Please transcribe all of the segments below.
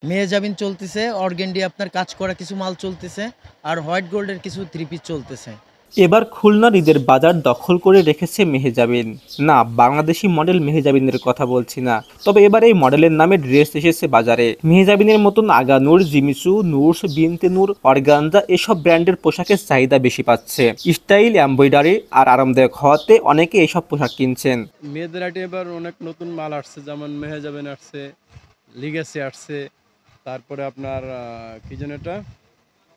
মেহজাবিন চলতেছে, অর্গেন্ডি আপনার কাজ করা কিছু মাল চলতেছে, আর হোয়াইট গোল্ডের কিছু থ্রি পিস চলতেছে। এবার খুলনার ঈদের বাজার দখল করে রেখেছে মেহজাবিন। না, বাংলাদেশি মডেল মেহজাবিনের কথা বলছি না, তবে এবার এই মডেলের নামে ড্রেস এসেছে বাজারে। মেহজাবিনের মতন আগানুর, জিমিচু, নুরস, বিনতে নূর, অর্গানজা এসব ব্র্যান্ডের পোশাকের চাহিদা বেশি পাচ্ছে। স্টাইল, এমব্রয়ডারি আর আরামদায়ক হওয়াতে অনেকে এইসব পোশাক কিনছেন। মেয়েদের আইটে এবার অনেক নতুন মাল আসছে, যেমন মেহজাবিন আসছে, লিগেসি আসছে, তারপরে আপনার কি যেন এটা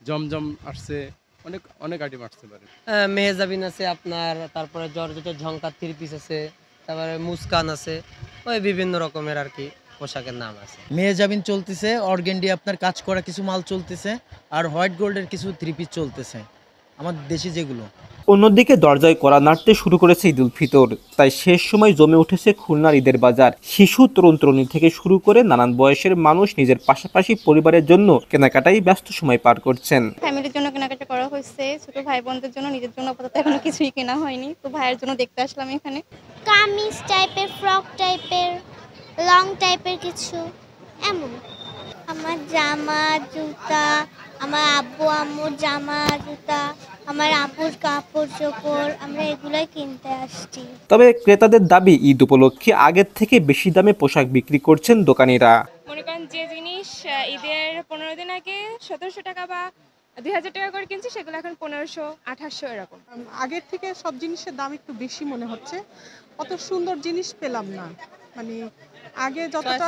জমজম আসছে, অনেক অনেক আইটেম আসতে পারে। মেহজাবিন আছে আপনার, তারপরে জর্জেটের ঝংকার থ্রি পিস আছে, তারপরে মুস্কান আছে, ওই বিভিন্ন রকমের আর কি পোশাকের নাম আছে। মেহজাবিন চলতেছে, অর্গেন্ডি আপনার কাজ করা কিছু মাল চলতেছে, আর হোয়াইট গোল্ডের কিছু থ্রি পিস চলতেছে আমাদের দেশি যেগুলো। অন্যদিকে দরজায় কড়া নাড়তে শুরু করেছে ঈদ উল ফিতর, তাই শেষ সময় জমে উঠেছে খুলনার ঈদের বাজার। শিশু, তরুণ তরুণী থেকে শুরু করে নানান বয়সের মানুষ নিজের পাশাপাশি পরিবারের জন্য কেনাকাটাই ব্যস্ত সময় পার করছেন। ফ্যামিলির জন্য কেনাকাটা করা হয়েছে, ছোট ভাই বোনদের জন্য, নিজের জন্য আপাতত এখনো কিছুই কেনা হয়নি, তো ভাইয়ের জন্য দেখতে আসলাম এখানে। কামিজ টাইপের, ফ্রক টাইপের, লং টাইপের কিছু এমন। আমার জামা, জুতা, আমার আব্বু আম্মুর জামা, জুতা, আমার আপুর কাপড় চোপড়, আমরা এগুলোই কিনতে আসছি। তবে ক্রেতাদের দাবি, ঈদ উপলক্ষে আগের থেকে বেশি দামে পোশাক বিক্রি করছেন দোকানিরা। মনে করেন যে জিনিস ঈদের 15 দিন আগে 1700 টাকা বা 2000 টাকা করে কিনছি, সেগুলো এখন 1500, 2800 এরকম। আগের থেকে সব জিনিসের দাম একটু বেশি মনে হচ্ছে, অত সুন্দর জিনিস পেলাম না। মানে আগে যতটা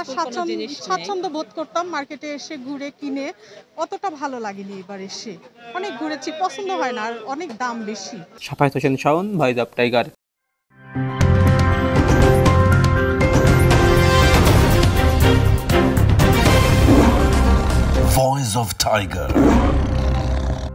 স্বাচ্ছন্দ্য বোধ করতাম মার্কেটে এসে ঘুরে কিনে, অতটা ভালো লাগেনি এবার এসে। অনেক ঘুরেছি, পছন্দ হয় না, আর অনেক দাম বেশি। Safayet Hossain Shaon, voice of tiger. Voice of Tiger.